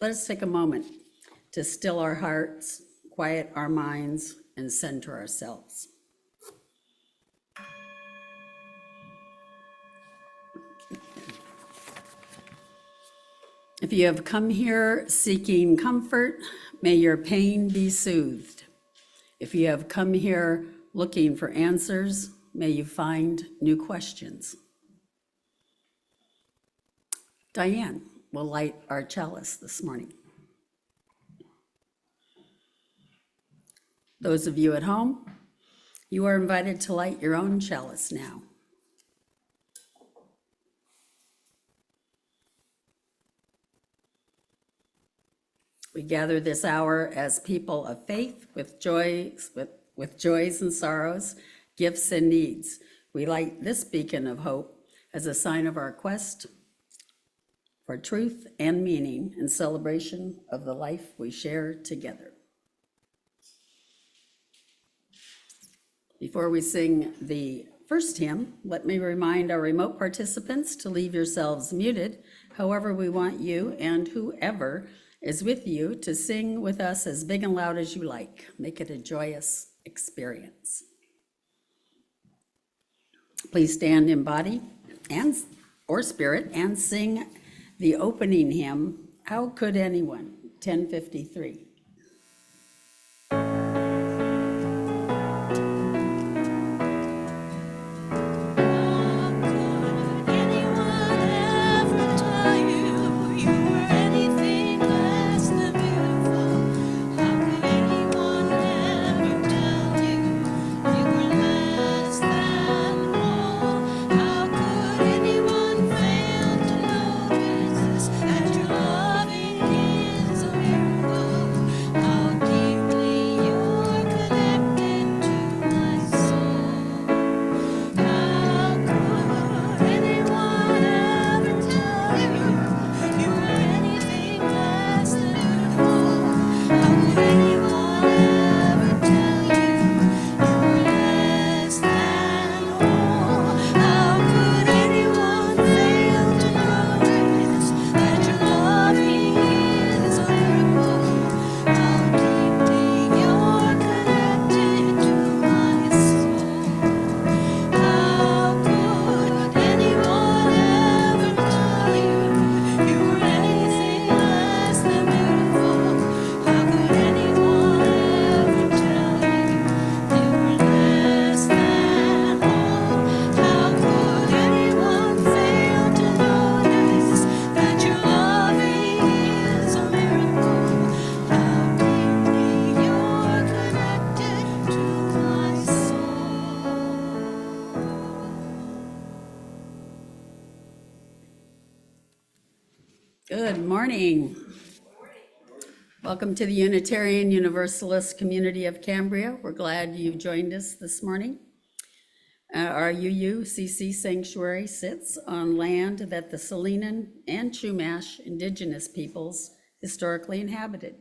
Let us take a moment to still our hearts, quiet our minds, and center ourselves. If you have come here seeking comfort, may your pain be soothed. If you have come here looking for answers, may you find new questions. Diane will light our chalice this morning. Those of you at home, you are invited to light your own chalice now. We gather this hour as people of faith with joys and sorrows, gifts and needs. We light this beacon of hope as a sign of our quest for truth and meaning in celebration of the life we share together. Before we sing the first hymn, let me remind our remote participants to leave yourselves muted. However, we want you and whoever is with you to sing with us as big and loud as you like. Make it a joyous experience. Please stand in body and or spirit and sing the opening hymn, How Could Anyone, 1053. Good morning. Welcome to the Unitarian Universalist community of Cambria. We're glad you joined us this morning. Our UUCC sanctuary sits on land that the Salinan and Chumash indigenous peoples historically inhabited.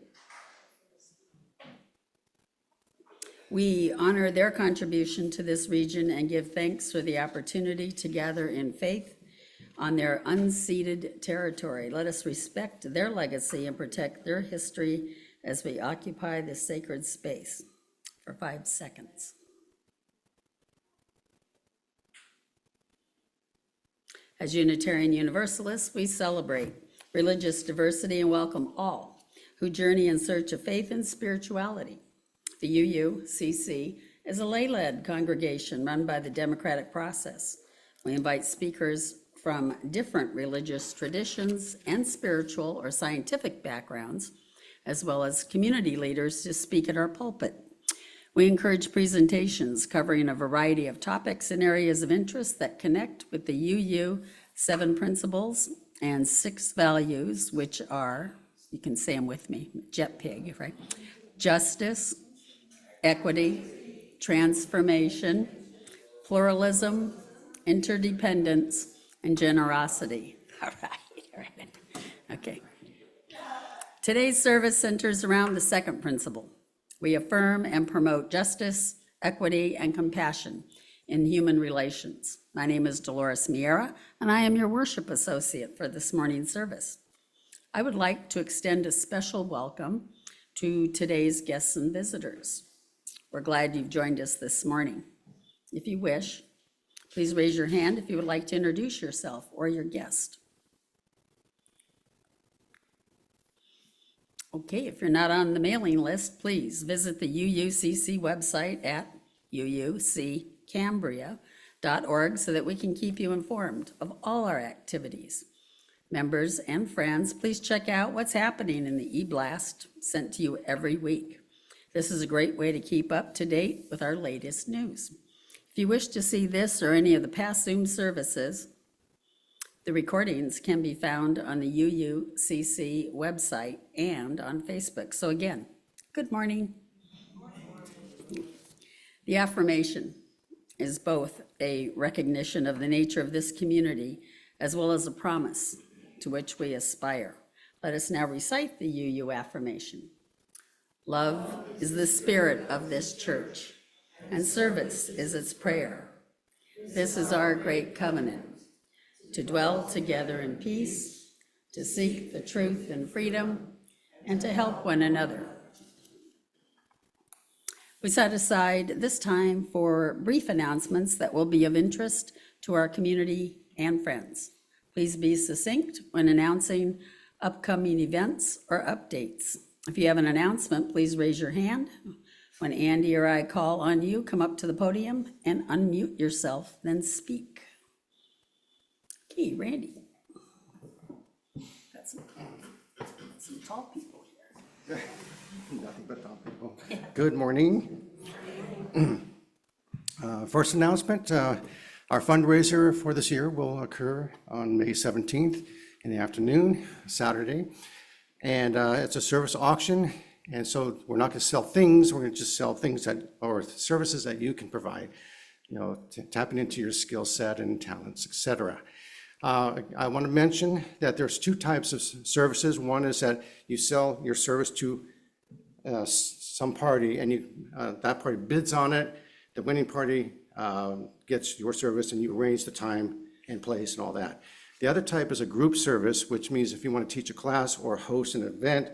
We honor their contribution to this region and give thanks for the opportunity to gather in faith on their unceded territory. Let us respect their legacy and protect their history as we occupy this sacred space for 5 seconds. As Unitarian Universalists, we celebrate religious diversity and welcome all who journey in search of faith and spirituality. The UUCC is a lay-led congregation run by the democratic process. We invite speakers from different religious traditions and spiritual or scientific backgrounds, as well as community leaders to speak at our pulpit. We encourage presentations covering a variety of topics and areas of interest that connect with the UU 7 principles and 6 values, which are, you can say them with me, JETPIG, right? Justice, equity, transformation, pluralism, interdependence, and generosity. All right. Okay. Today's service centers around the second principle. We affirm and promote justice, equity, and compassion in human relations. My name is Dolores Miera, and I am your worship associate for this morning's service. I would like to extend a special welcome to today's guests and visitors. We're glad you've joined us this morning. If you wish, please raise your hand if you would like to introduce yourself or your guest. Okay, if you're not on the mailing list, please visit the UUCC website at uuccambria.org so that we can keep you informed of all our activities. Members and friends, please check out what's happening in the e-blast sent to you every week. This is a great way to keep up to date with our latest news. If you wish to see this or any of the past Zoom services, the recordings can be found on the UUCC website and on Facebook. So again, good morning. The affirmation is both a recognition of the nature of this community as well as a promise to which we aspire. Let us now recite the UU affirmation. Love is the spirit of this church, and service is its prayer. This is our great covenant, to dwell together in peace, to seek the truth and freedom, and to help one another. We set aside this time for brief announcements that will be of interest to our community and friends. Please be succinct when announcing upcoming events or updates. If you have an announcement, please raise your hand. When Andy or I call on you, come up to the podium and unmute yourself, then speak. Okay, Randy. Got some tall people here. Nothing but tall people. Good morning. First announcement, our fundraiser for this year will occur on May 17th in the afternoon, Saturday. And it's a service auction. And so we're not going to sell things, we're going to just sell things or services that you can provide, tapping into your skill set and talents, etc. I want to mention that there's two types of services. One is that you sell your service to some party and that party bids on it. The winning party gets your service and you arrange the time and place and all that. The other type is a group service, which means if you want to teach a class or host an event,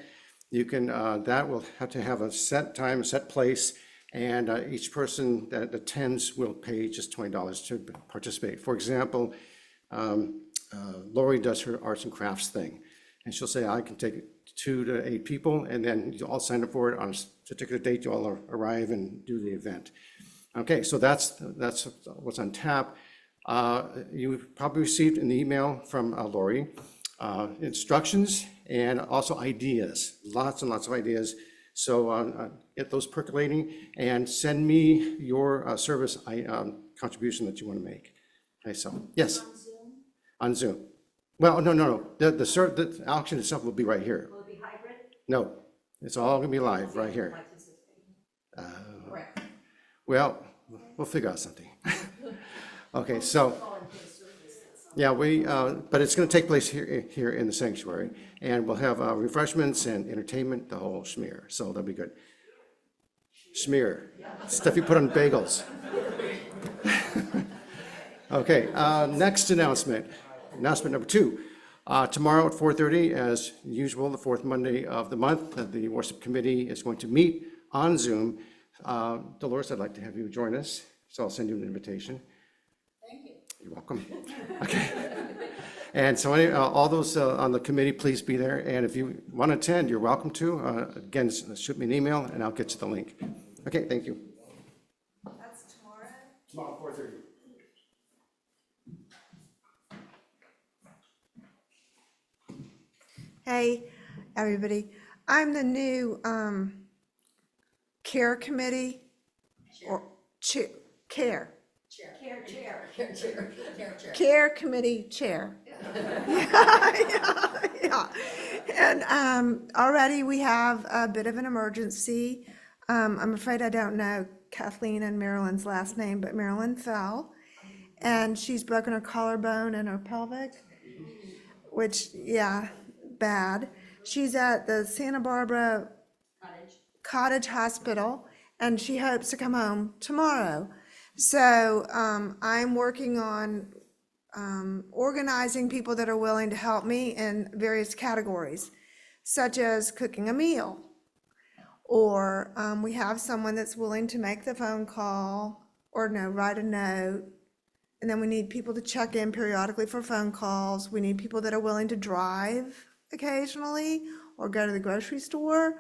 you can, that will have to have a set time, a set place, and each person that attends will pay just $20 to participate. For example, Lori does her arts and crafts thing, and she'll say, I can take 2 to 8 people, and then you all sign up for it on a particular date, you all arrive and do the event. Okay, so that's what's on tap. You probably received an email from Lori, instructions and also ideas, lots and lots of ideas. So get those percolating and send me your service contribution that you want to make. Okay, so yes. On Zoom. Well, no. The auction itself will be right here. Will it be hybrid? No, it's all gonna be live right here. Correct. Well, we'll figure out something. Okay, so, yeah, but it's gonna take place here in the sanctuary, and we'll have refreshments and entertainment, the whole schmear, so that'll be good. Schmear, stuff you put on bagels. Okay, next announcement number 2. Tomorrow at 4:30, as usual, the fourth Monday of the month, the worship committee is going to meet on Zoom. Dolores, I'd like to have you join us, so I'll send you an invitation. Thank you. You're welcome. Okay. And so all those on the committee, please be there. And if you want to attend, you're welcome to. Again, shoot me an email and I'll get you the link. Okay, thank you. That's tomorrow? Tomorrow, 4:30. Hey, everybody. I'm the new care committee or care committee chair. Yeah. And already we have a bit of an emergency. I'm afraid I don't know Kathleen and Marilyn's last name, but Marilyn fell and she's broken her collarbone and her pelvic, which, yeah, bad. She's at the Santa Barbara Cottage Hospital, and she hopes to come home tomorrow. So I'm working on organizing people that are willing to help me in various categories, such as cooking a meal. Or we have someone that's willing to make the phone call or no, write a note. And then we need people to check in periodically for phone calls. We need people that are willing to drive occasionally or go to the grocery store.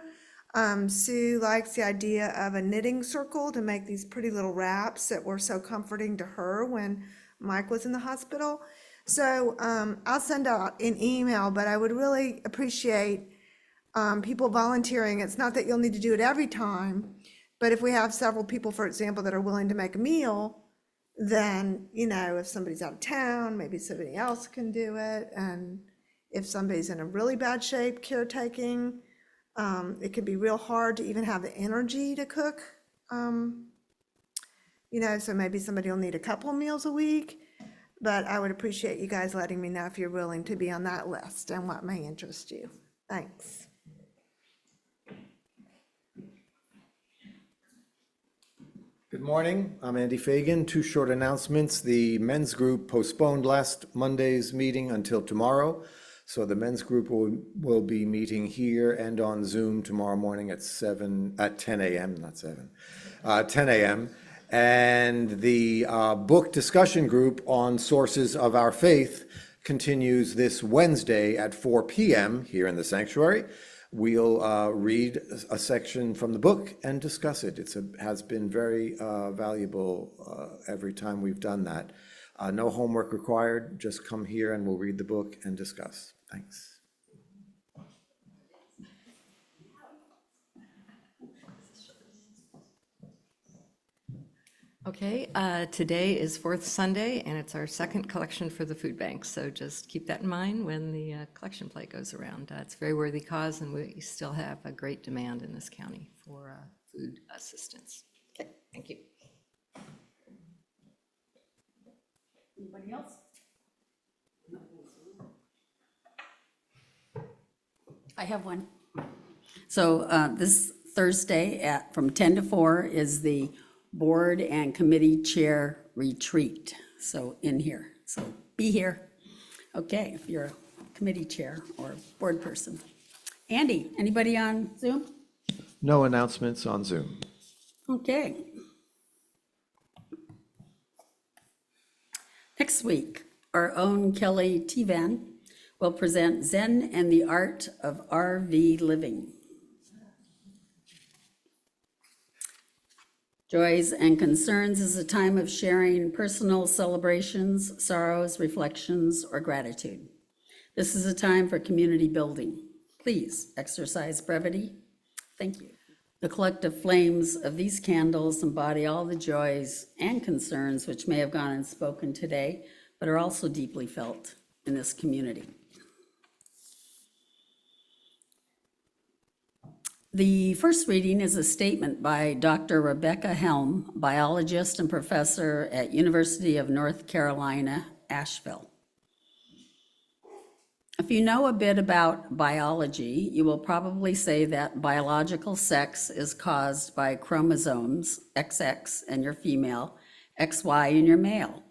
Sue likes the idea of a knitting circle to make these pretty little wraps that were so comforting to her when Mike was in the hospital. So I'll send out an email, but I would really appreciate people volunteering. It's not that you'll need to do it every time, but if we have several people, for example, that are willing to make a meal, then, you know, if somebody's out of town, maybe somebody else can do it. And if somebody's in a really bad shape, caretaking, it can be real hard to even have the energy to cook. You know, so maybe somebody will need a couple of meals a week, but I would appreciate you guys letting me know if you're willing to be on that list and what may interest you. Thanks. Good morning, I'm Andy Fagan. Two short announcements. The men's group postponed last Monday's meeting until tomorrow. So the men's group will be meeting here and on Zoom tomorrow morning at 10 a.m., not 7, 10 a.m. And the book discussion group on sources of our faith continues this Wednesday at 4 p.m. here in the sanctuary. We'll read a section from the book and discuss it. It has been very valuable every time we've done that. No homework required, just come here and we'll read the book and discuss. Thanks. Okay, today is fourth Sunday, and it's our second collection for the food bank, so just keep that in mind when the collection plate goes around. It's a very worthy cause, and we still have a great demand in this county for food assistance. Okay, thank you. Anybody else? I have one. So this Thursday from 10 to 4 is the board and committee chair retreat. So in here, so be here. Okay, if you're a committee chair or board person. Andy, anybody on Zoom? No announcements on Zoom. Okay. Next week, our own Kelly Tevan will present Zen and the Art of RV Living. Joys and Concerns is a time of sharing personal celebrations, sorrows, reflections, or gratitude. This is a time for community building. Please exercise brevity. Thank you. The collective flames of these candles embody all the joys and concerns which may have gone unspoken today, but are also deeply felt in this community. The first reading is a statement by Dr. Rebecca Helm, biologist and professor at University of North Carolina, Asheville. If you know a bit about biology, you will probably say that biological sex is caused by chromosomes, XX in your female, XY in your male.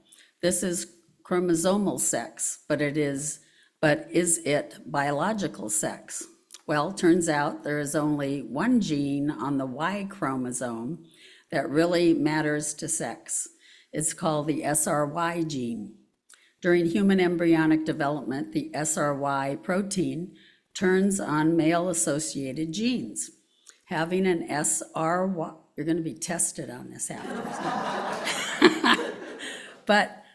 This is chromosomal sex, but is it biological sex? Well, turns out there is only one gene on the Y chromosome that really matters to sex. It's called the SRY gene. During human embryonic development, the SRY protein turns on male-associated genes. Having an SRY, you're going to be tested on this after. But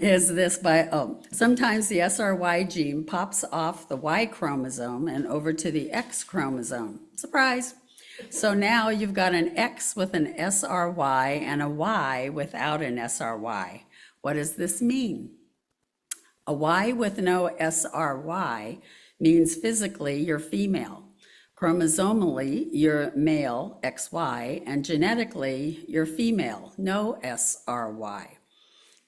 is this sometimes the SRY gene pops off the Y chromosome and over to the X chromosome. Surprise. So now you've got an X with an SRY and a Y without an SRY. What does this mean? A Y with no SRY means physically you're female. Chromosomally, you're male, XY, and genetically, you're female, no SRY.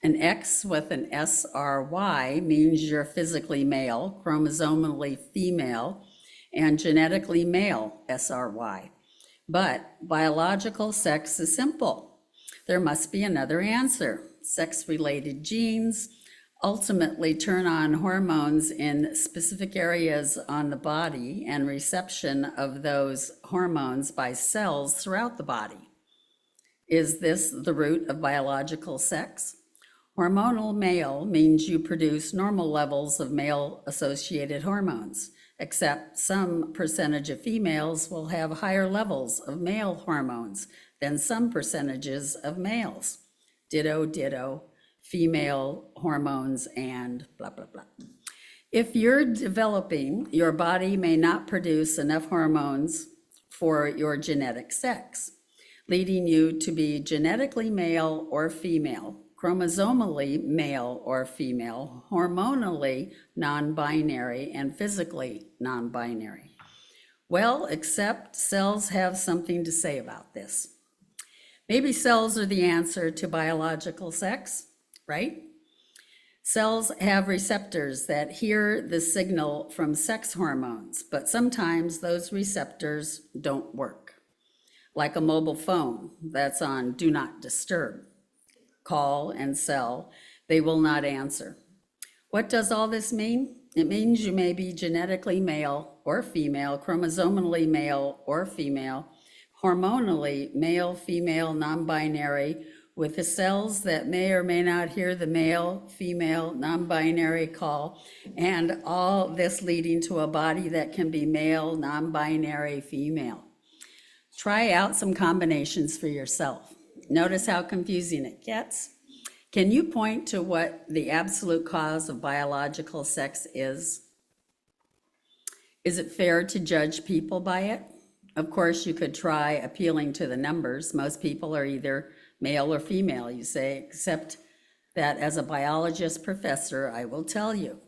An X with an SRY means you're physically male, chromosomally female, and genetically male, SRY. But biological sex is simple. There must be another answer. Sex-related genes ultimately turn on hormones in specific areas on the body and reception of those hormones by cells throughout the body. Is this the root of biological sex? Hormonal male means you produce normal levels of male-associated hormones, except some percentage of females will have higher levels of male hormones than some percentages of males. Ditto, ditto, female hormones, and blah, blah, blah. If you're developing, your body may not produce enough hormones for your genetic sex, leading you to be genetically male or female, chromosomally male or female, hormonally non-binary, and physically non-binary. Well, except cells have something to say about this. Maybe cells are the answer to biological sex, right? Cells have receptors that hear the signal from sex hormones, but sometimes those receptors don't work. Like a mobile phone that's on do not disturb. Call and cell, they will not answer. What does all this mean? It means you may be genetically male or female, chromosomally male or female, hormonally male, female, non-binary, with the cells that may or may not hear the male, female, non-binary call, and all this leading to a body that can be male, non-binary, female. Try out some combinations for yourself. Notice how confusing it gets. Can you point to what the absolute cause of biological sex is? Is it fair to judge people by it? Of course, you could try appealing to the numbers. Most people are either male or female, you say, except that as a biologist professor, I will tell you.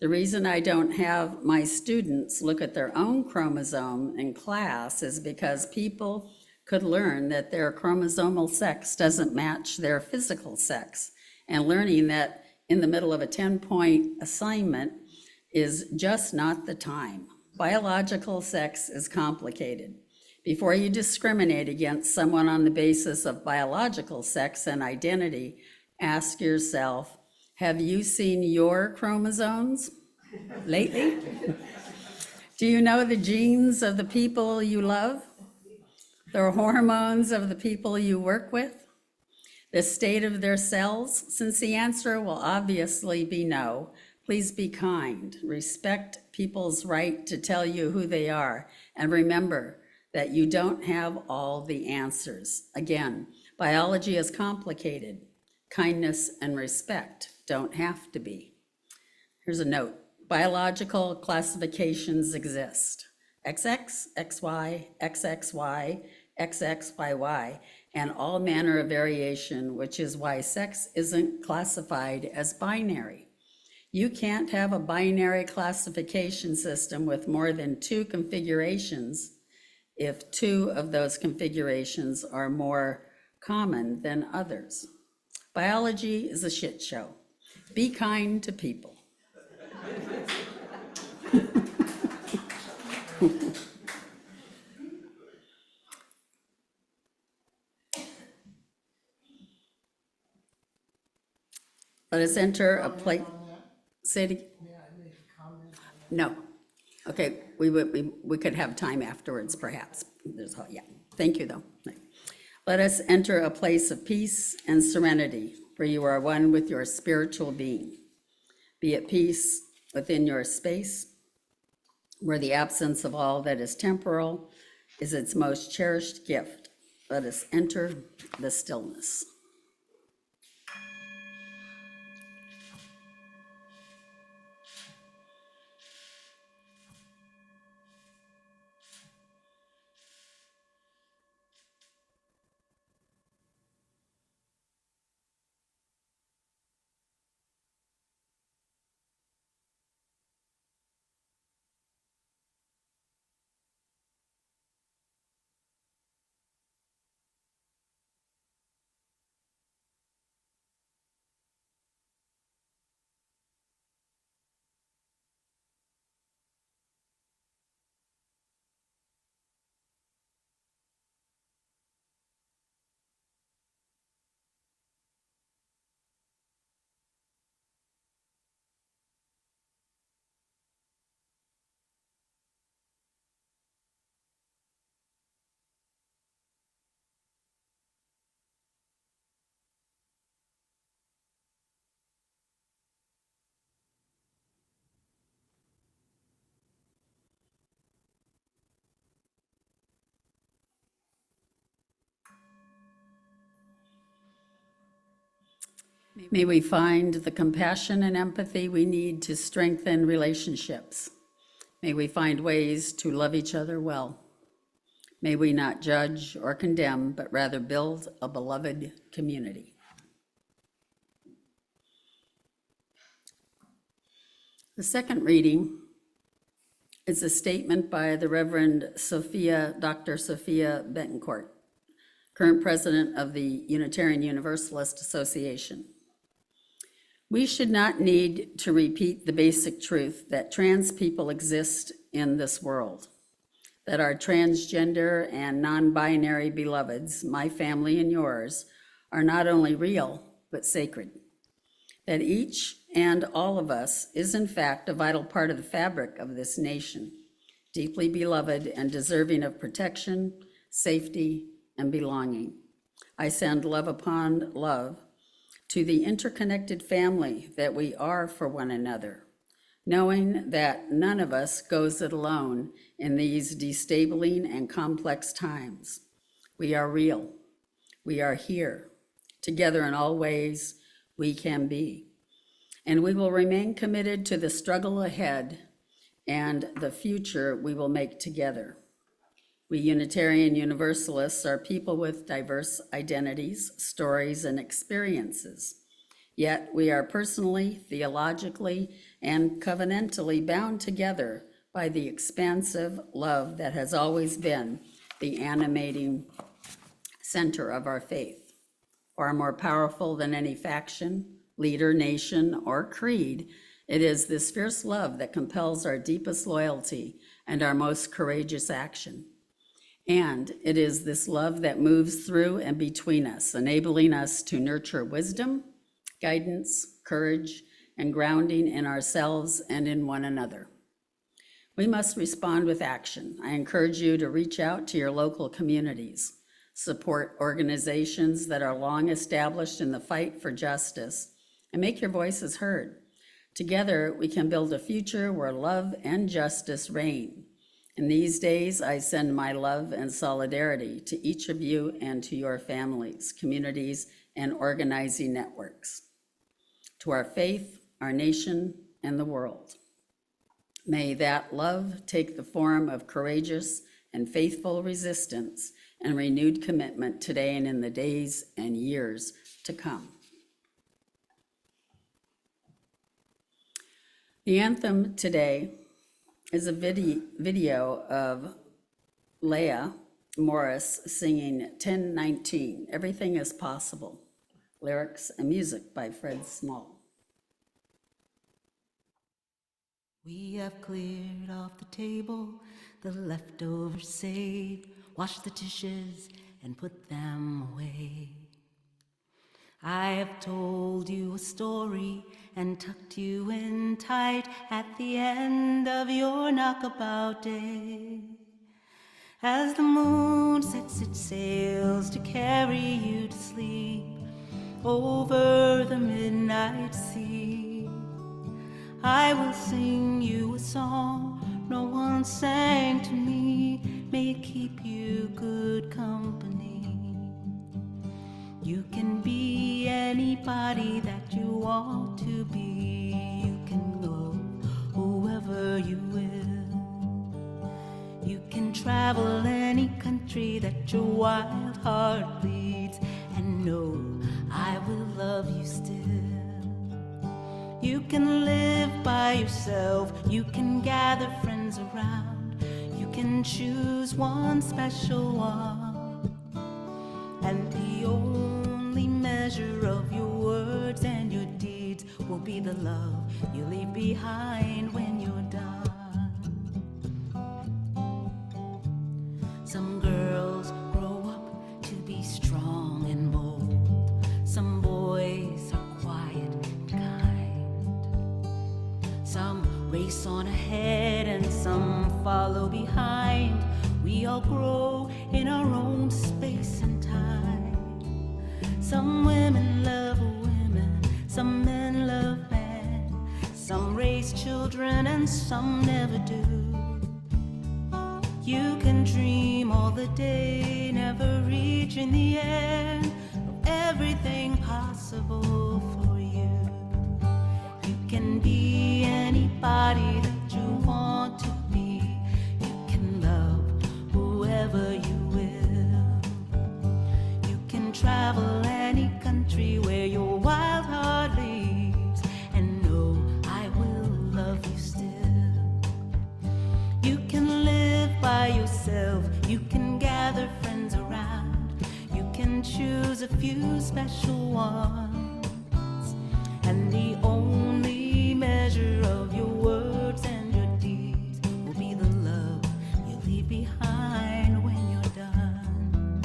The reason I don't have my students look at their own chromosome in class is because people could learn that their chromosomal sex doesn't match their physical sex, and learning that in the middle of a 10-point assignment is just not the time. Biological sex is complicated. Before you discriminate against someone on the basis of biological sex and identity, ask yourself, have you seen your chromosomes lately? Do you know the genes of the people you love? The hormones of the people you work with? The state of their cells? Since the answer will obviously be no, please be kind. Respect people's right to tell you who they are. And remember that you don't have all the answers. Again, biology is complicated. Kindness and respect don't have to be. Here's a note. Biological classifications exist. XX, XY, XXY, XXYY, and all manner of variation, which is why sex isn't classified as binary. You can't have a binary classification system with more than 2 configurations if 2 of those configurations are more common than others. Biology is a shit show. Be kind to people. Let us enter a place. Say it again. No. Okay, we could have time afterwards, perhaps. Yeah, thank you, though. Let us enter a place of peace and serenity, where you are one with your spiritual being. Be at peace within your space, where the absence of all that is temporal is its most cherished gift. Let us enter the stillness. May we find the compassion and empathy we need to strengthen relationships. May we find ways to love each other well. May we not judge or condemn, but rather build a beloved community. The second reading is a statement by the Reverend Dr. Sophia Betancourt, current president of the Unitarian Universalist Association. We should not need to repeat the basic truth that trans people exist in this world, that our transgender and non-binary beloveds, my family and yours, are not only real, but sacred, that each and all of us is in fact a vital part of the fabric of this nation, deeply beloved and deserving of protection, safety, and belonging. I send love upon love to the interconnected family that we are for one another, knowing that none of us goes it alone in these destabilizing and complex times. We are real. We are here, together in all ways we can be. And we will remain committed to the struggle ahead and the future we will make together. We Unitarian Universalists are people with diverse identities, stories, and experiences. Yet we are personally, theologically, and covenantally bound together by the expansive love that has always been the animating center of our faith. Far more powerful than any faction, leader, nation, or creed, it is this fierce love that compels our deepest loyalty and our most courageous action. And it is this love that moves through and between us, enabling us to nurture wisdom, guidance, courage, and grounding in ourselves and in one another. We must respond with action. I encourage you to reach out to your local communities, support organizations that are long established in the fight for justice, and make your voices heard. Together, we can build a future where love and justice reign. In these days, I send my love and solidarity to each of you and to your families, communities, and organizing networks, to our faith, our nation, and the world. May that love take the form of courageous and faithful resistance and renewed commitment today and in the days and years to come. The anthem today is a video of Leah Morris singing 1019, Everything is Possible, lyrics and music by Fred Small. We have cleared off the table, the leftovers saved, washed the dishes and put them away. I have told you a story and tucked you in tight at the end of your knockabout day. As the moon sets its sails to carry you to sleep over the midnight sea, I will sing you a song no one sang to me. May it keep you good company. You can be anybody that you want to be. You can go whoever you will. You can travel any country that your wild heart bleeds, and know I will love you still. You can live by yourself, you can gather friends around, you can choose one special one, and the only measure of your words and your deeds will be the love you leave behind when you're done. Some girls grow up to be strong and bold, some boys are quiet and kind, some race on ahead and some follow behind. We all grow in our own space and time. Some women love women, some men love men, some raise children and some never do. You can dream all the day, never reach in the end of everything possible for you. You can be anybody that you want to be. You can love whoever you will. You can travel any country where your wild heart leads, and know I will love you still. You can live by yourself, you can gather friends around, you can choose a few special ones, and the only measure of your words and your deeds will be the love you leave behind when you're done.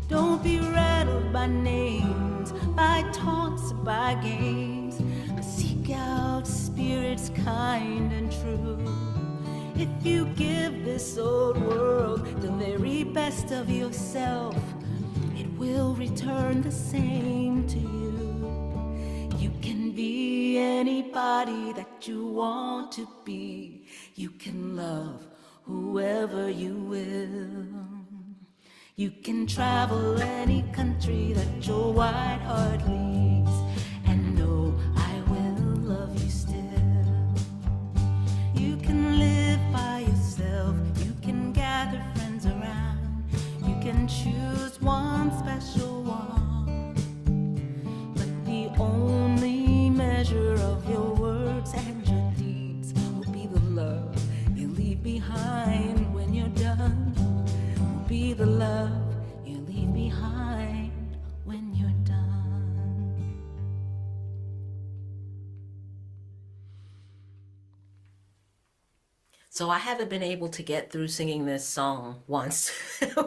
Don't be rattled by names, by taunts, by games, but seek out spirits kind and true. If you give this old world the very best of yourself, it will return the same to you. You can be anybody that you want to be. You can love whoever you will. You can travel any country that your white heart leads, and know I will love you still. You can live by yourself, you can gather friends around, you can choose one special one, but the only measure of your words and your deeds will be the love you leave behind when you're done. Will be the love you leave behind when you're done. So I haven't been able to get through singing this song once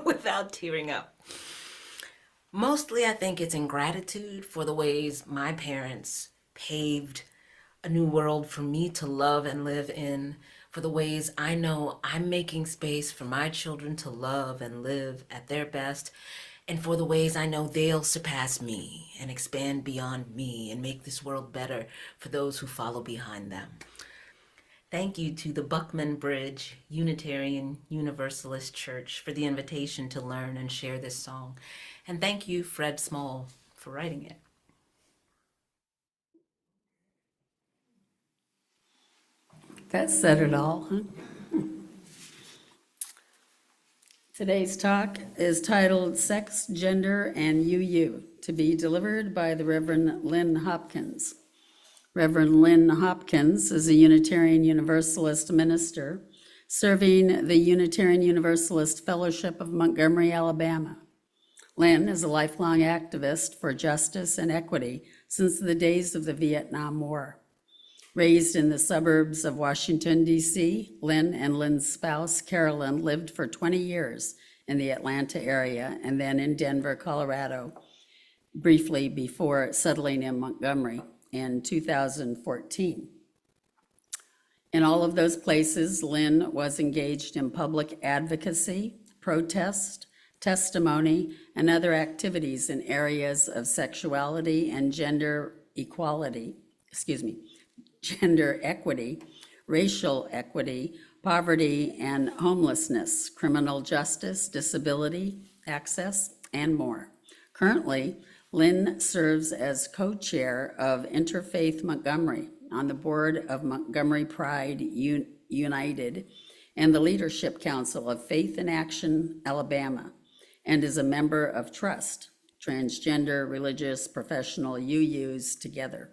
without tearing up. Mostly I think it's in gratitude for the ways my parents paved a new world for me to love and live in, for the ways I know I'm making space for my children to love and live at their best, and for the ways I know they'll surpass me and expand beyond me and make this world better for those who follow behind them. Thank you to the Buckman Bridge Unitarian Universalist Church for the invitation to learn and share this song. And thank you, Fred Small, for writing it. That said it all, huh? Today's talk is titled Sex, Gender, and UU, to be delivered by the Reverend Lynn Hopkins. Reverend Lynn Hopkins is a Unitarian Universalist minister serving the Unitarian Universalist Fellowship of Montgomery, Alabama. Lynn is a lifelong activist for justice and equity since the days of the Vietnam War. Raised in the suburbs of Washington, D.C., Lynn and Lynn's spouse, Carolyn, lived for 20 years in the Atlanta area and then in Denver, Colorado, briefly before settling in Montgomery in 2014. In all of those places, Lynn was engaged in public advocacy, protest, testimony, and other activities in areas of sexuality and gender equity, racial equity, poverty and homelessness, criminal justice, disability, access, and more. Currently, Lynn serves as co-chair of Interfaith Montgomery on the board of Montgomery Pride United and the Leadership Council of Faith in Action, Alabama, and is a member of Trust, Transgender Religious Professional UUs Together.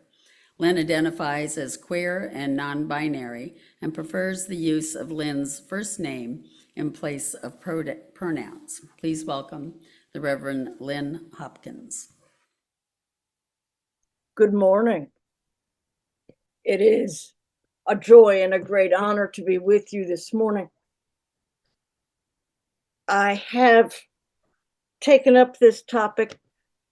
Lynn identifies as queer and non-binary and prefers the use of Lynn's first name in place of pronouns. Please welcome the Reverend Lynn Hopkins. Good morning. It is a joy and a great honor to be with you this morning. I have taken up this topic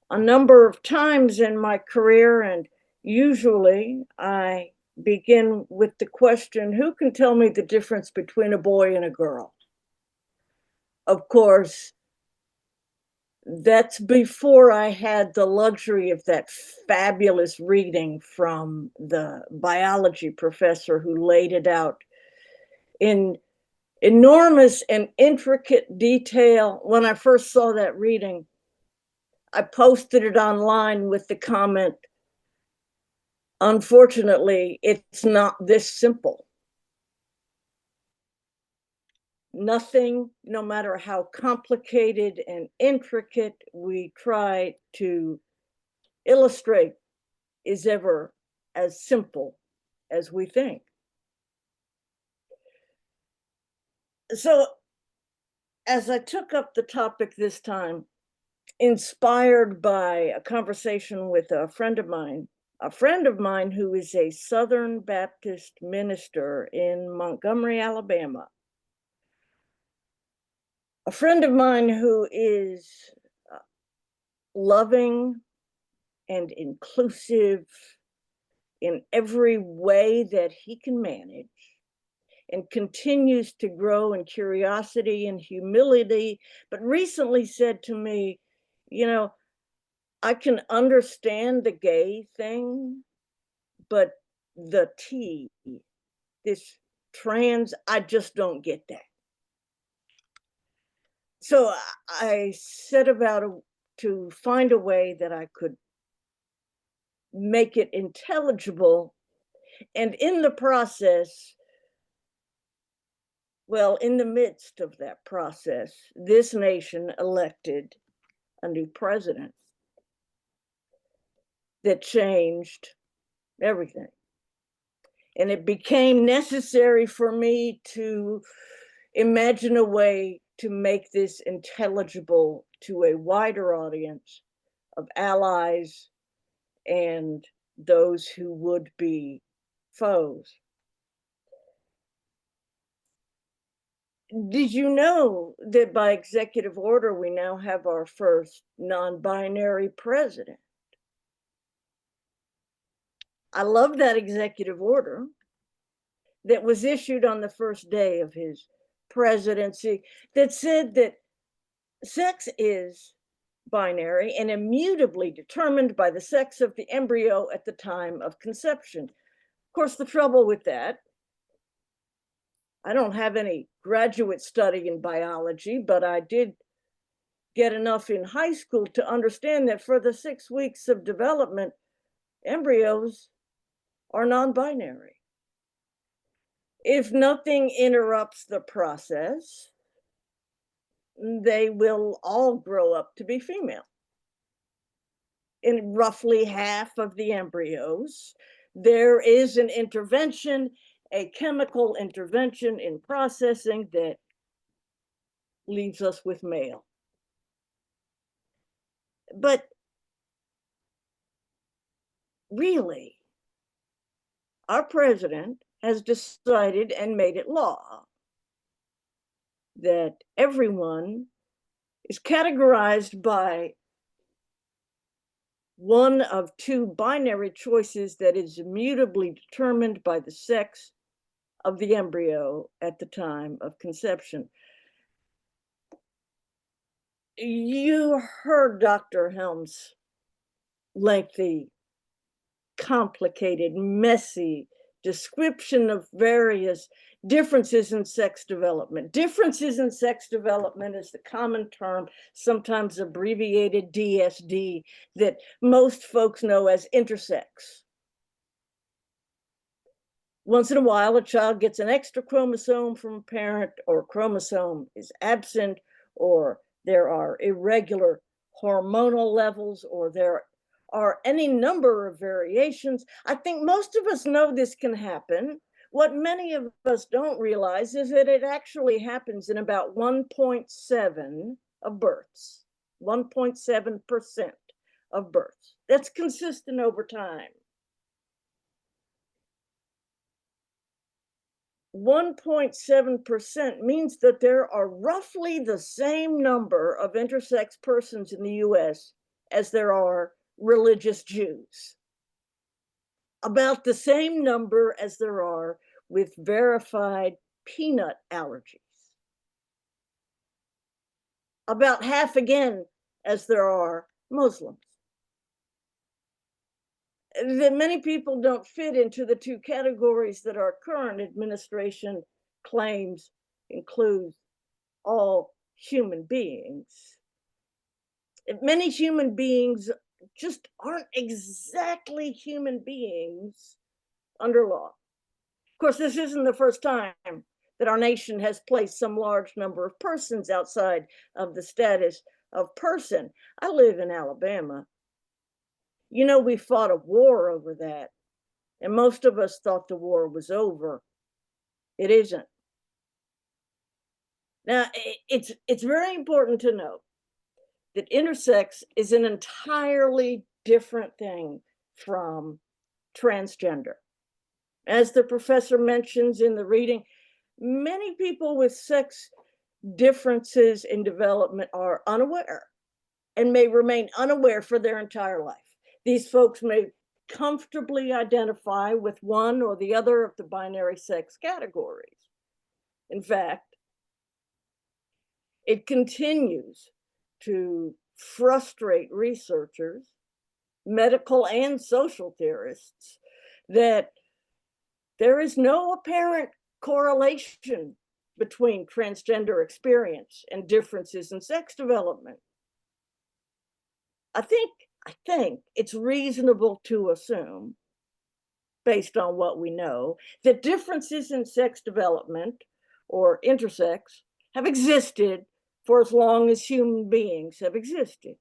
a number of times in my career, and usually I begin with the question, who can tell me the difference between a boy and a girl? Of course, that's before I had the luxury of that fabulous reading from the biology professor who laid it out in enormous and intricate detail. When I first saw that reading, I posted it online with the comment, unfortunately, it's not this simple. Nothing, no matter how complicated and intricate we try to illustrate, is ever as simple as we think. So, as I took up the topic this time, inspired by a conversation with a friend of mine who is a Southern Baptist minister in Montgomery, Alabama, a friend of mine who is loving and inclusive in every way that he can manage, and continues to grow in curiosity and humility, but recently said to me, you know, I can understand the gay thing, but the T, this trans, I just don't get that. So I set about to find a way that I could make it intelligible. And in the process, well, in the midst of that process, this nation elected a new president that changed everything. And it became necessary for me to imagine a way to make this intelligible to a wider audience of allies and those who would be foes. Did you know that by executive order, we now have our first non-binary president? I love that executive order that was issued on the first day of his presidency that said that sex is binary and immutably determined by the sex of the embryo at the time of conception. Of course, the trouble with that, I don't have any graduate study in biology, but I did get enough in high school to understand that for the 6 weeks of development, embryos are non-binary. If nothing interrupts the process, they will all grow up to be female. In roughly half of the embryos, there is an intervention, a chemical intervention in processing that leaves us with male. But really, our president has decided and made it law that everyone is categorized by one of two binary choices that is immutably determined by the sex of the embryo at the time of conception. You heard Dr. Helm's lengthy, complicated, messy description of various differences in sex development. Differences in sex development is the common term, sometimes abbreviated DSD, that most folks know as intersex. Once in a while, a child gets an extra chromosome from a parent, or a chromosome is absent, or there are irregular hormonal levels, or there are any number of variations. I think most of us know this can happen. What many of us don't realize is that it actually happens in about 1.7 of births, 1.7% of births. That's consistent over time. 1.7% means that there are roughly the same number of intersex persons in the US as there are religious Jews. About the same number as there are with verified peanut allergies. About half again as there are Muslims. That many people don't fit into the two categories that our current administration claims includes all human beings. Many human beings just aren't exactly human beings under law. Of course, this isn't the first time that our nation has placed some large number of persons outside of the status of person. I live in Alabama. You know, we fought a war over that, and most of us thought the war was over. It isn't. Now, it's very important to note that intersex is an entirely different thing from transgender. As the professor mentions in the reading, many people with sex differences in development are unaware and may remain unaware for their entire life. These folks may comfortably identify with one or the other of the binary sex categories. In fact, it continues to frustrate researchers, medical and social theorists, that there is no apparent correlation between transgender experience and differences in sex development. I think it's reasonable to assume, based on what we know, that differences in sex development or intersex have existed for as long as human beings have existed.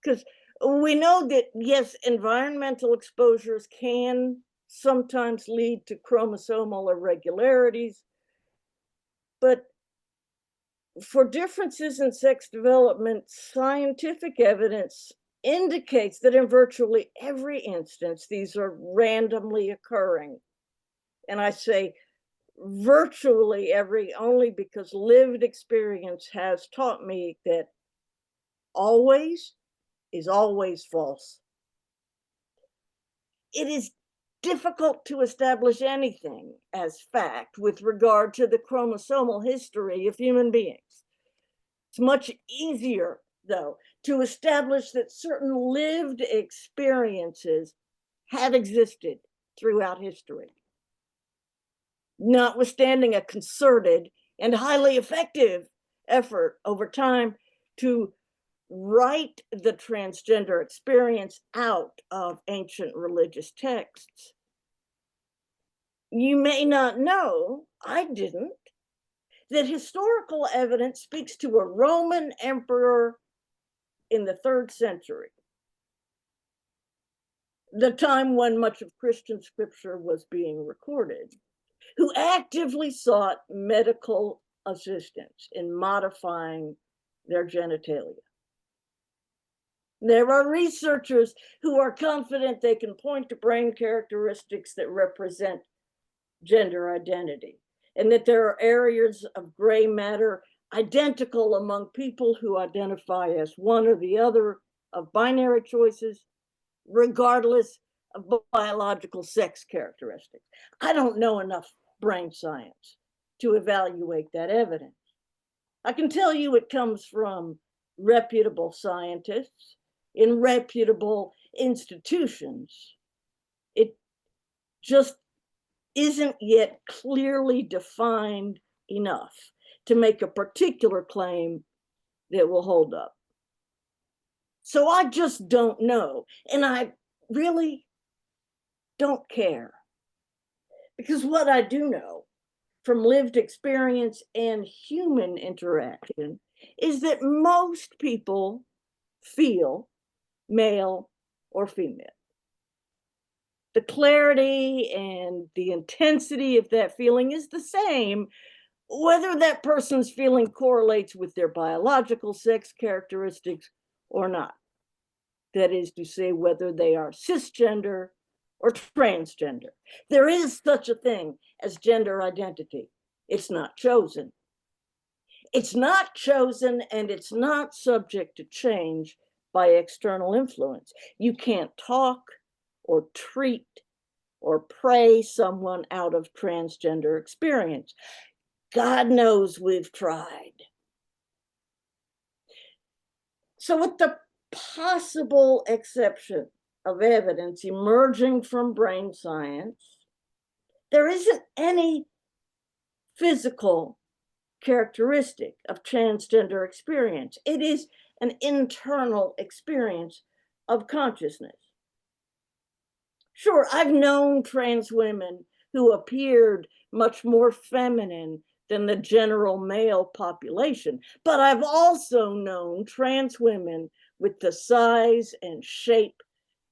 Because we know that, yes, environmental exposures can sometimes lead to chromosomal irregularities, but for differences in sex development, scientific evidence indicates that in virtually every instance, these are randomly occurring. And I say virtually every only because lived experience has taught me that always is always false. It is difficult to establish anything as fact with regard to the chromosomal history of human beings. It's much easier, though, to establish that certain lived experiences have existed throughout history, notwithstanding a concerted and highly effective effort over time to write the transgender experience out of ancient religious texts. You may not know, I didn't, that historical evidence speaks to a Roman emperor in the 3rd century, the time when much of Christian scripture was being recorded, who actively sought medical assistance in modifying their genitalia. There are researchers who are confident they can point to brain characteristics that represent gender identity, and that there are areas of gray matter identical among people who identify as one or the other of binary choices, regardless of biological sex characteristics. I don't know enough brain science to evaluate that evidence. I can tell you it comes from reputable scientists in reputable institutions. It just isn't yet clearly defined enough to make a particular claim that will hold up. So I just don't know, and I really don't care. Because what I do know from lived experience and human interaction is that most people feel male or female. The clarity and the intensity of that feeling is the same, whether that person's feeling correlates with their biological sex characteristics or not. That is to say, whether they are cisgender or transgender. There is such a thing as gender identity. It's not chosen. It's not chosen, and it's not subject to change by external influence. You can't talk or treat or pray someone out of transgender experience. God knows we've tried. So with the possible exception of evidence emerging from brain science, there isn't any physical characteristic of transgender experience. It is an internal experience of consciousness. Sure, I've known trans women who appeared much more feminine than the general male population, but I've also known trans women with the size and shape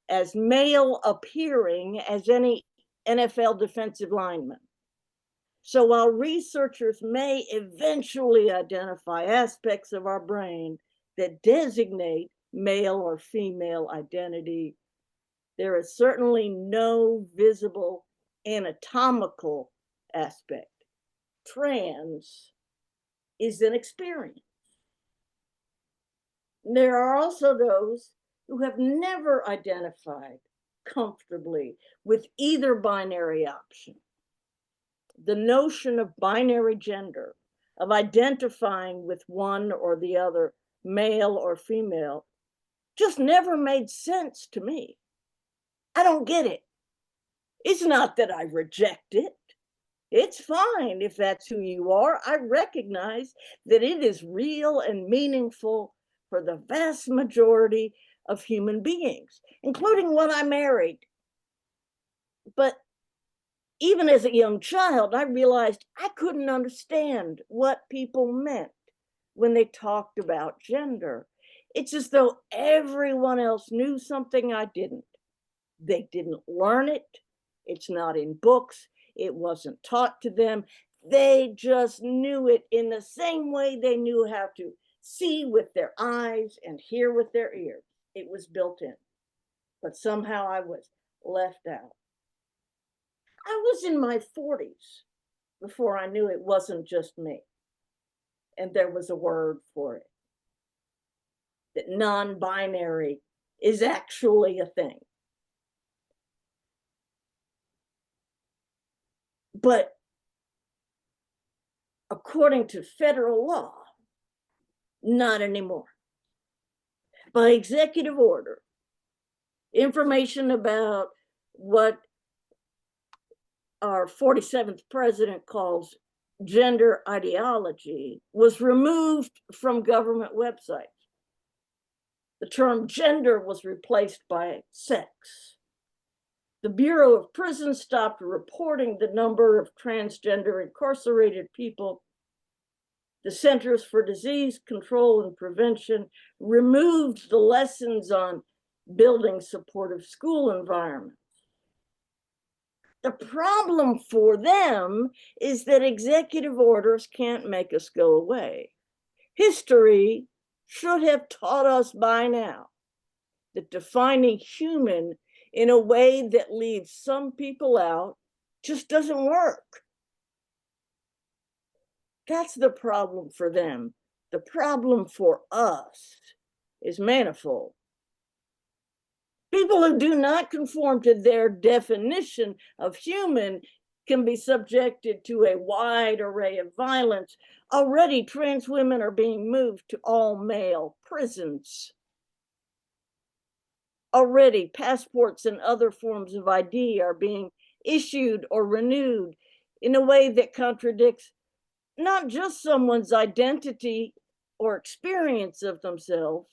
as male appearing as any NFL defensive lineman. So while researchers may eventually identify aspects of our brain that designate male or female identity, there is certainly no visible anatomical aspect. Trans is an experience. There are also those who have never identified comfortably with either binary option. The notion of binary gender, of identifying with one or the other, male or female, just never made sense to me. I don't get it. It's not that I reject it. It's fine if that's who you are. I recognize that it is real and meaningful for the vast majority of human beings, including when I married. But even as a young child, I realized I couldn't understand what people meant when they talked about gender. It's as though everyone else knew something I didn't. They didn't learn it. It's not in books. It wasn't taught to them. They just knew it in the same way they knew how to see with their eyes and hear with their ears. It was built in. But somehow I was left out. I was in my 40s before I knew it wasn't just me. And there was a word for it. That non-binary is actually a thing. But according to federal law, not anymore. By executive order, information about what our 47th president calls gender ideology was removed from government websites. The term gender was replaced by sex. The Bureau of Prisons stopped reporting the number of transgender incarcerated people. The Centers for Disease Control and Prevention removed the lessons on building supportive school environments. The problem for them is that executive orders can't make us go away. History should have taught us by now that defining human in a way that leaves some people out just doesn't work. That's the problem for them. The problem for us is manifold. People who do not conform to their definition of human can be subjected to a wide array of violence. Already, trans women are being moved to all-male prisons. Already, passports and other forms of ID are being issued or renewed in a way that contradicts not just someone's identity or experience of themselves,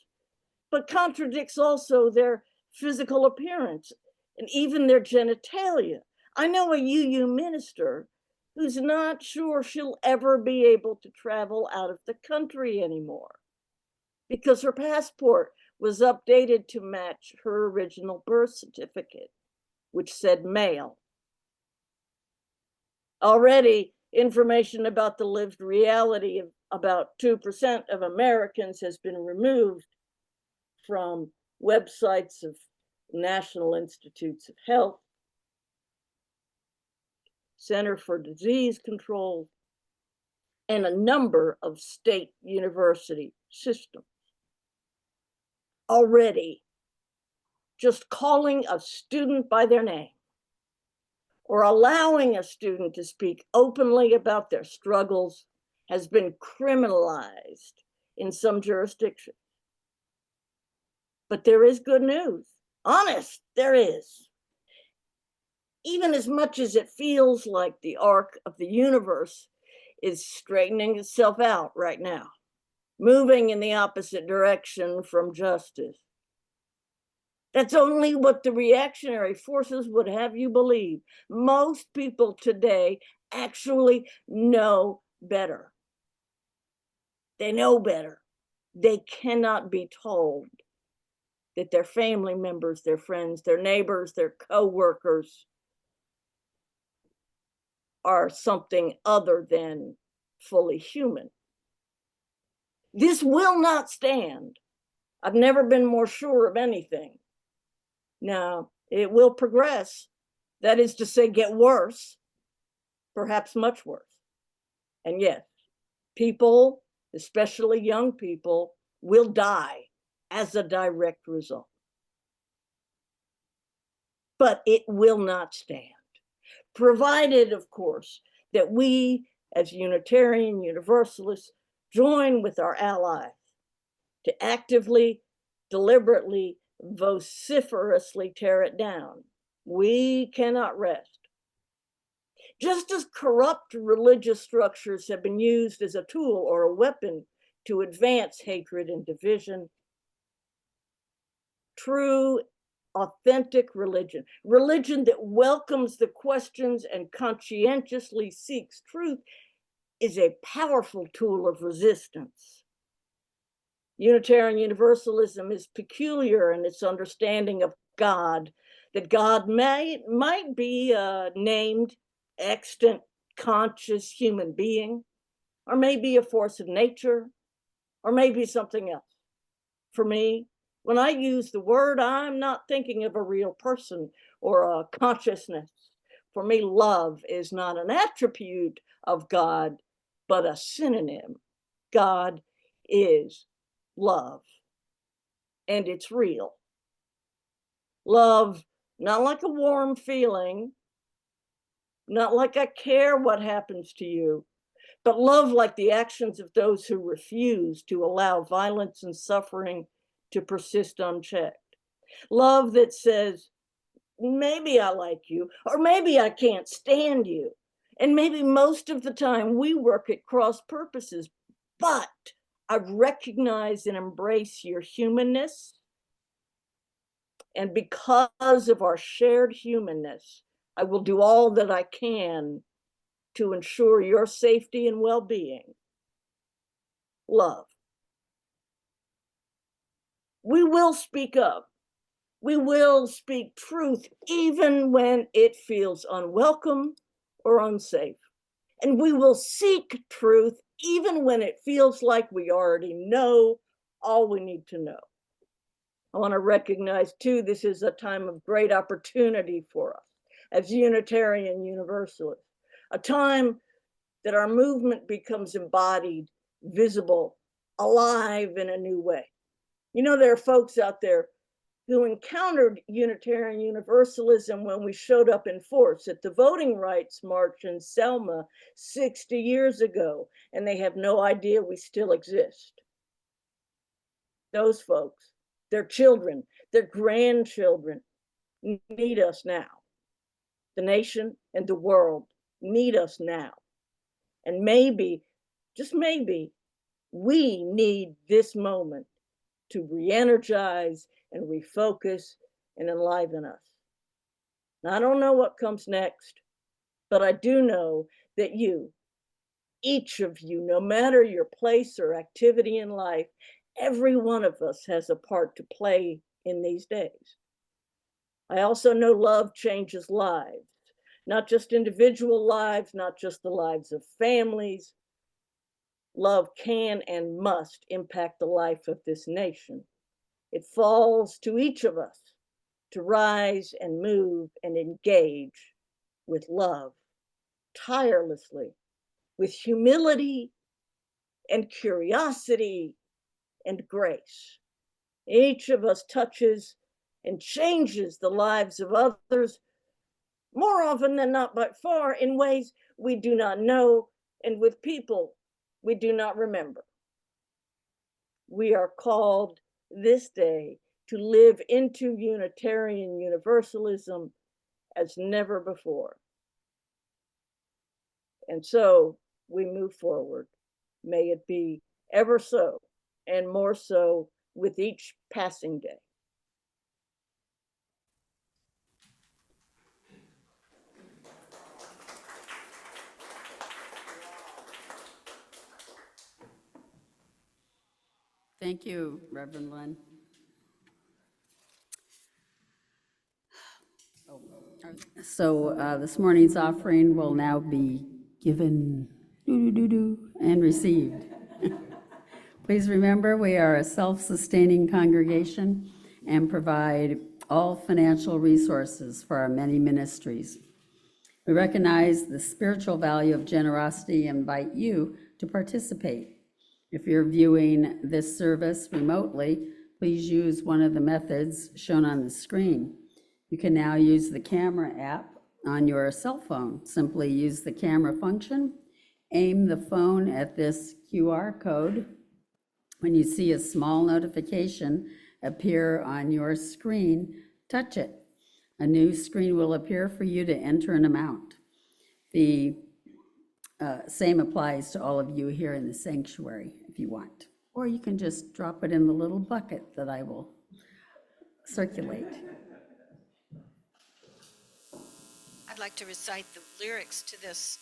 but contradicts also their physical appearance and even their genitalia. I know a UU minister who's not sure she'll ever be able to travel out of the country anymore because her passport was updated to match her original birth certificate, which said male. Already, information about the lived reality of about 2% of Americans has been removed from websites of National Institutes of Health, Center for Disease Control, and a number of state university systems. Already, just calling a student by their name or allowing a student to speak openly about their struggles has been criminalized in some jurisdictions. But there is good news. Honest, there is. Even as much as it feels like the arc of the universe is straightening itself out right now. moving in the opposite direction from justice. That's only what the reactionary forces would have you believe. Most people today actually know better. They know better. They cannot be told that their family members, their friends, their neighbors, their co-workers are something other than fully human. This will not stand. I've never been more sure of anything. Now, it will progress. That is to say, get worse, perhaps much worse. And yes, people, especially young people, will die as a direct result. But it will not stand, provided, of course, that we as Unitarian Universalists join with our allies to actively, deliberately, vociferously tear it down. We cannot rest. Just as corrupt religious structures have been used as a tool or a weapon to advance hatred and division, true, authentic religion, religion that welcomes the questions and conscientiously seeks truth, is a powerful tool of resistance. Unitarian Universalism is peculiar in its understanding of God, that God might be named extant, conscious human being, or maybe a force of nature, or maybe something else. For me, when I use the word, I'm not thinking of a real person or a consciousness. For me, love is not an attribute of God, but a synonym. God is love, and it's real. Love, not like a warm feeling, not like I care what happens to you, but love like the actions of those who refuse to allow violence and suffering to persist unchecked. Love that says, maybe I like you, or maybe I can't stand you. And maybe most of the time we work at cross purposes, but I recognize and embrace your humanness. And because of our shared humanness, I will do all that I can to ensure your safety and well-being. Love. We will speak up. We will speak truth even when it feels unwelcome or unsafe. And we will seek truth even when it feels like we already know all we need to know. I want to recognize too, this is a time of great opportunity for us as Unitarian Universalists, a time that our movement becomes embodied, visible, alive in a new way. You know, there are folks out there who encountered Unitarian Universalism when we showed up in force at the Voting Rights March in Selma 60 years ago, and they have no idea we still exist. Those folks, their children, their grandchildren need us now. The nation and the world need us now. And maybe, just maybe, we need this moment to re-energize and refocus and enliven us. Now, I don't know what comes next, but I do know that you, each of you, no matter your place or activity in life, every one of us has a part to play in these days. I also know love changes lives, not just individual lives, not just the lives of families. Love can and must impact the life of this nation. It falls to each of us to rise and move and engage with love, tirelessly, with humility and curiosity and grace. Each of us touches and changes the lives of others, more often than not, by far, in ways we do not know, and with people we do not remember. We are called this day to live into Unitarian Universalism as never before. And so we move forward. May it be ever so, and more so with each passing day. Thank you, Reverend Lynn. So this morning's offering will now be given and received. Please remember, we are a self-sustaining congregation and provide all financial resources for our many ministries. We recognize the spiritual value of generosity and invite you to participate. If you're viewing this service remotely, please use one of the methods shown on the screen. You can now use the camera app on your cell phone. Simply use the camera function, aim the phone at this QR code. When you see a small notification appear on your screen, touch it. A new screen will appear for you to enter an amount. The same applies to all of you here in the sanctuary if you want. Or you can just drop it in the little bucket that I will circulate. I'd like to recite the lyrics to this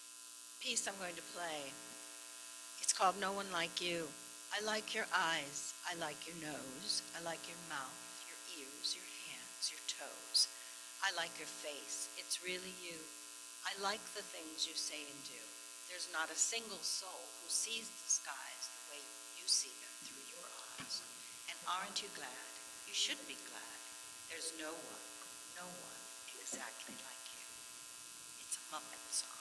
piece I'm going to play. It's called No One Like You. I like your eyes, I like your nose, I like your mouth, your ears, your hands, your toes. I like your face, it's really you. I like the things you say and do. There's not a single soul who sees the skies the way you see them through your eyes. And aren't you glad? You should be glad. There's no one exactly like you. It's a Muppet song.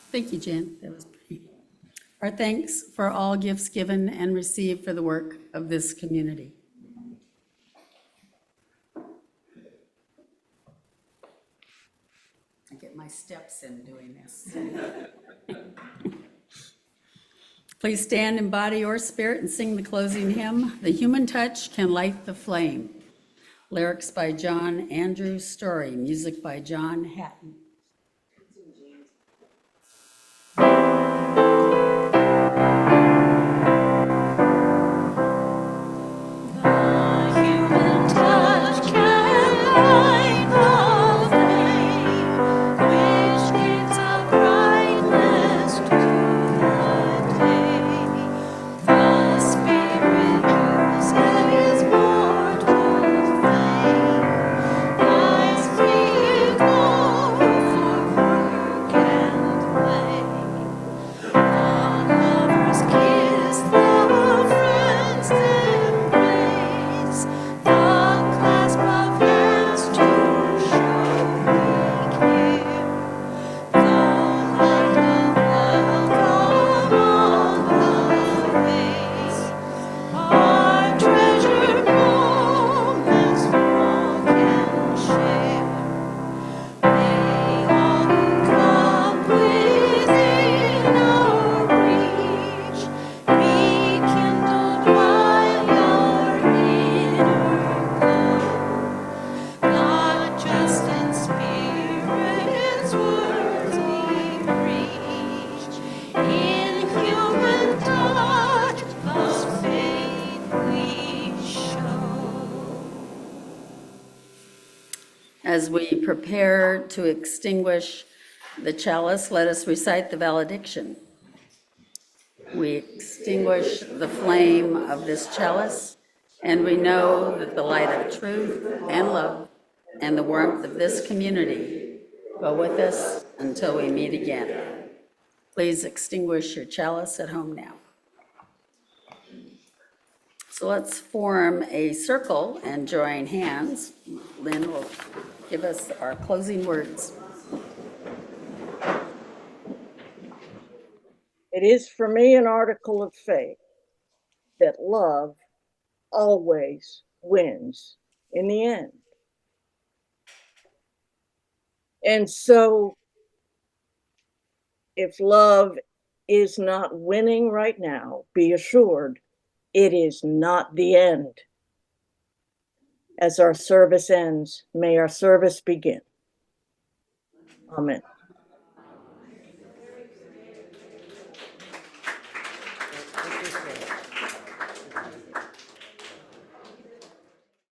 Thank you, Jan. That was pretty. Our thanks for all gifts given and received for the work of this community. I get my steps in doing this. Please stand in body or spirit and sing the closing hymn, The Human Touch Can Light the Flame. Lyrics by John Andrew Story, music by John Hatton. Spirit, As we prepare to extinguish the chalice, let us recite the valediction. We extinguish the flame of this chalice, and we know that the light of truth and love and the warmth of this community go with us until we meet again. Please extinguish your chalice at home now. So let's form a circle and join hands. Lynn will give us our closing words. It is for me an article of faith that love always wins in the end. And so, if love is not winning right now, be assured it is not the end. As our service ends, may our service begin. Amen.